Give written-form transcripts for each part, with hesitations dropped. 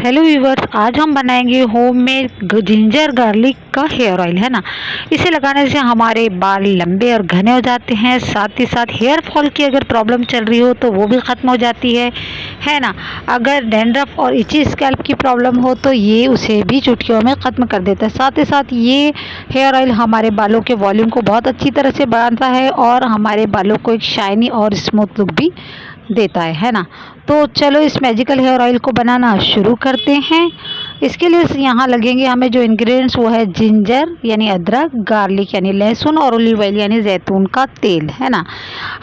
Hello viewers, आज हम बनाएंगे होममेड जिंजर गार्लिक का हेयर ऑयल, है ना। इसे लगाने से हमारे बाल लंबे और घने हो जाते हैं। साथ ही साथ हेयर फॉल की अगर प्रॉब्लम चल रही हो तो वो भी ख़त्म हो जाती है ना। अगर डैंड्रफ और इची स्कैल्प की प्रॉब्लम हो तो ये उसे भी चुटकियों में ख़त्म कर देता है। साथ ही साथ ये हेयर ऑयल हमारे बालों के वॉल्यूम को बहुत अच्छी तरह से बढ़ाता है और हमारे बालों को एक शाइनी और स्मूथ लुक भी देता है ना। तो चलो इस मैजिकल हेयर ऑयल को बनाना शुरू करते हैं। इसके लिए यहाँ लगेंगे हमें जो इंग्रेडिएंट्स, वो है जिंजर यानी अदरक, गार्लिक यानी लहसुन और ऑलिव ऑयल यानी जैतून का तेल, है ना।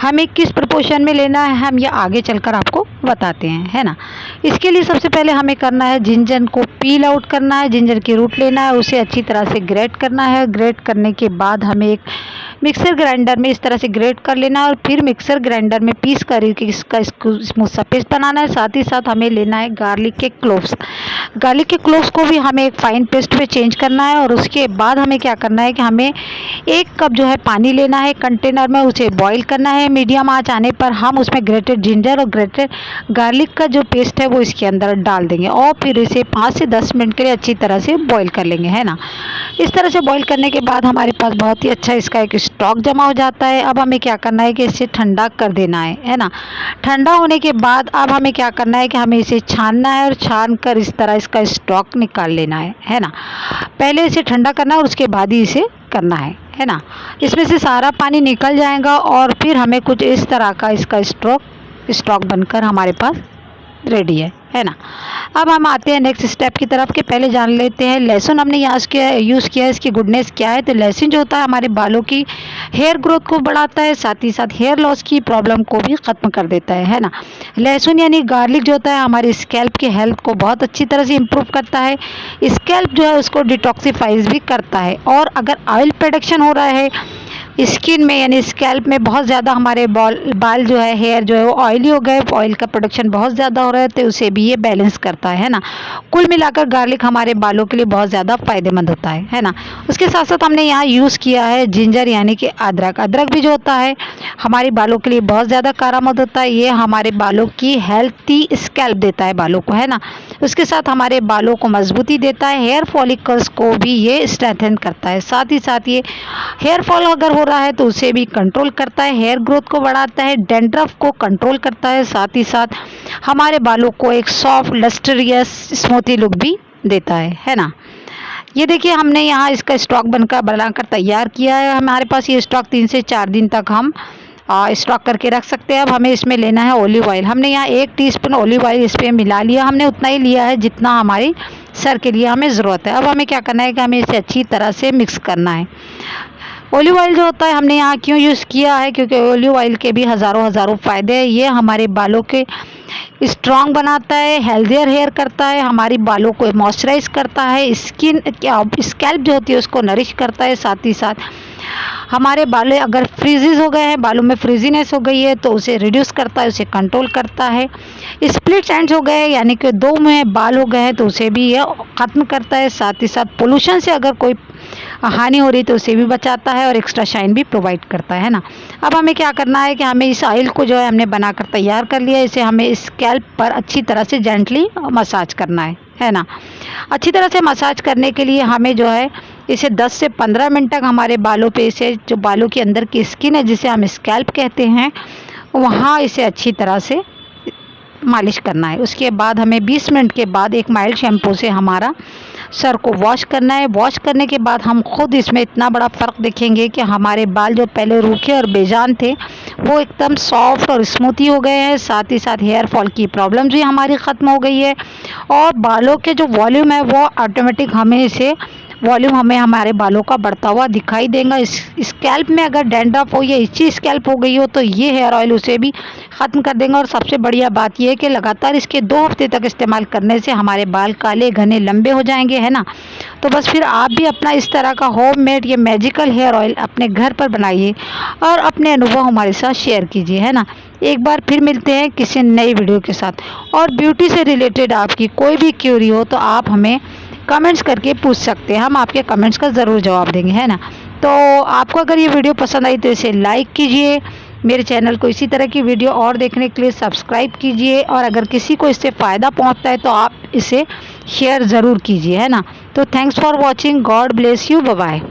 हमें किस प्रोपोर्शन में लेना है हम ये आगे चलकर आपको बताते हैं, है ना। इसके लिए सबसे पहले हमें करना है जिंजर को पील आउट करना है। जिंजर की रूट लेना है, उसे अच्छी तरह से ग्रेट करना है। ग्रेट करने के बाद हमें एक मिक्सर ग्राइंडर में इस तरह से ग्रेट कर लेना है और फिर मिक्सर ग्राइंडर में पीस कर इसका स्मूथ सा पेस्ट बनाना है। साथ ही साथ हमें लेना है गार्लिक के क्लोव्स। गार्लिक के क्लोव्स को भी हमें एक फाइन पेस्ट में चेंज करना है और उसके बाद हमें क्या करना है कि हमें 1 कप जो है पानी लेना है कंटेनर में, उसे बॉईल करना है। मीडियम आंच आने पर हम उसमें ग्रेटेड जिंजर और ग्रेटेड गार्लिक का जो पेस्ट है वो इसके अंदर डाल देंगे और फिर इसे 5 से 10 मिनट के लिए अच्छी तरह से बॉईल कर लेंगे, है ना। इस तरह से बॉईल करने के बाद हमारे पास बहुत ही अच्छा इसका एक स्टॉक जमा हो जाता है। अब हमें क्या करना है कि इसे ठंडा कर देना है ना। ठंडा होने के बाद अब हमें क्या करना है कि हमें इसे छानना है और छान कर इस तरह इसका स्टॉक निकाल लेना है ना। पहले इसे ठंडा करना है और उसके बाद ही इसे करना है ना। इसमें से सारा पानी निकल जाएगा और फिर हमें कुछ इस तरह का इसका स्टॉक बनकर हमारे पास रेडी है ना। अब हम आते हैं नेक्स्ट स्टेप की तरफ के पहले जान लेते हैं लहसुन हमने यूज़ किया है, इसकी गुडनेस क्या है। तो लहसुन जो होता है हमारे बालों की हेयर ग्रोथ को बढ़ाता है, साथ ही साथ हेयर लॉस की प्रॉब्लम को भी ख़त्म कर देता है ना। लहसुन यानी गार्लिक जो होता है हमारी स्कैल्प की हेल्थ को बहुत अच्छी तरह से इम्प्रूव करता है। स्कैल्प जो है उसको डिटॉक्सिफाइज भी करता है। और अगर ऑयल प्रोडक्शन हो रहा है स्किन में यानी स्कैल्प में बहुत ज़्यादा हमारे बाल जो है, हेयर जो है वो ऑयली हो गए, ऑयल का प्रोडक्शन बहुत ज़्यादा हो रहा है, तो उसे भी ये बैलेंस करता है ना। कुल मिलाकर गार्लिक हमारे बालों के लिए बहुत ज़्यादा फ़ायदेमंद होता है ना। उसके साथ साथ हमने यहाँ यूज़ किया है जिंजर यानी कि अदरक। अदरक भी जो होता है हमारे बालों के लिए बहुत ज़्यादा कारआमद होता है। ये हमारे बालों की हेल्थी स्कैल्प देता है बालों को, है ना। उसके साथ हमारे बालों को मजबूती देता है, हेयर फॉलिकल्स को भी ये स्ट्रेंथन करता है। साथ ही साथ ये हेयर फॉल अगर हो रहा है तो उसे भी कंट्रोल करता है, हेयर ग्रोथ को बढ़ाता है, डैंड्रफ को कंट्रोल करता है। साथ ही साथ हमारे बालों को एक सॉफ्ट लस्ट्रियस स्मूथी लुक भी देता है ना। ये देखिए हमने यहाँ इसका स्टॉक बनाकर तैयार किया है। हमारे पास ये स्टॉक 3 से 4 दिन तक हम स्टॉक करके रख सकते हैं। अब हमें इसमें लेना है ऑलिव ऑयल। हमने यहाँ 1 टीस्पून ऑलिव ऑयल इस पर मिला लिया। हमने उतना ही लिया है जितना हमारी सर के लिए हमें ज़रूरत है। अब हमें क्या करना है कि हमें इसे अच्छी तरह से मिक्स करना है। ऑलिव ऑयल जो होता है हमने यहाँ क्यों यूज़ किया है, क्योंकि ऑलिव ऑयल के भी हज़ारों फ़ायदे हैं। ये हमारे बालों के स्ट्रॉन्ग बनाता है, हेल्दियर हेयर करता है, हमारी बालों को मॉइस्चराइज करता है, स्कैल्प जो होती है उसको नरिश करता है। साथ ही साथ हमारे बाल अगर फ्रीजेस हो गए हैं, बालों में फ्रीजीनेस हो गई है तो उसे रिड्यूस करता है, उसे कंट्रोल करता है। स्प्लिट एंड्स हो गए यानी कि 2 में बाल हो गए हैं तो उसे भी ये ख़त्म करता है। साथ ही साथ पोल्यूशन से अगर कोई हानि हो रही तो उसे भी बचाता है और एक्स्ट्रा शाइन भी प्रोवाइड करता है ना। अब हमें क्या करना है कि हमें इस ऑयल को जो है हमने बनाकर तैयार कर लिया, इसे हमें स्कैल्प पर अच्छी तरह से जेंटली मसाज करना है ना। अच्छी तरह से मसाज करने के लिए हमें जो है इसे 10 से 15 मिनट तक हमारे बालों पे, इसे जो बालों के अंदर की स्किन है जिसे हम स्कैल्प कहते हैं, वहाँ इसे अच्छी तरह से मालिश करना है। उसके बाद हमें 20 मिनट के बाद एक माइल्ड शैम्पू से हमारा सर को वॉश करना है। वॉश करने के बाद हम खुद इसमें इतना बड़ा फ़र्क देखेंगे कि हमारे बाल जो पहले रूखे और बेजान थे वो एकदम सॉफ्ट और स्मूथी हो गए हैं। साथ ही साथ हेयर फॉल की प्रॉब्लम भी हमारी ख़त्म हो गई है और बालों के जो वॉल्यूम है वो ऑटोमेटिक हमें हमारे बालों का बढ़ता हुआ दिखाई देगा। इस स्कैल्प में अगर डैंड्रफ हो या इची स्कैल्प हो गई हो तो ये हेयर ऑयल उसे भी ख़त्म कर देगा। और सबसे बढ़िया बात यह है कि लगातार इसके 2 हफ्ते तक इस्तेमाल करने से हमारे बाल काले घने लंबे हो जाएंगे, है ना। तो बस फिर आप भी अपना इस तरह का होममेड ये मैजिकल हेयर ऑयल अपने घर पर बनाइए और अपने अनुभव हमारे साथ शेयर कीजिए, है ना। एक बार फिर मिलते हैं किसी नई वीडियो के साथ। और ब्यूटी से रिलेटेड आपकी कोई भी क्यूरी हो तो आप हमें कमेंट्स करके पूछ सकते हैं, हम आपके कमेंट्स का ज़रूर जवाब देंगे, है ना। तो आपको अगर ये वीडियो पसंद आई तो इसे लाइक कीजिए, मेरे चैनल को इसी तरह की वीडियो और देखने के लिए सब्सक्राइब कीजिए और अगर किसी को इससे फ़ायदा पहुंचता है तो आप इसे शेयर ज़रूर कीजिए, है ना। तो thanks for watching, god bless you, bye bye.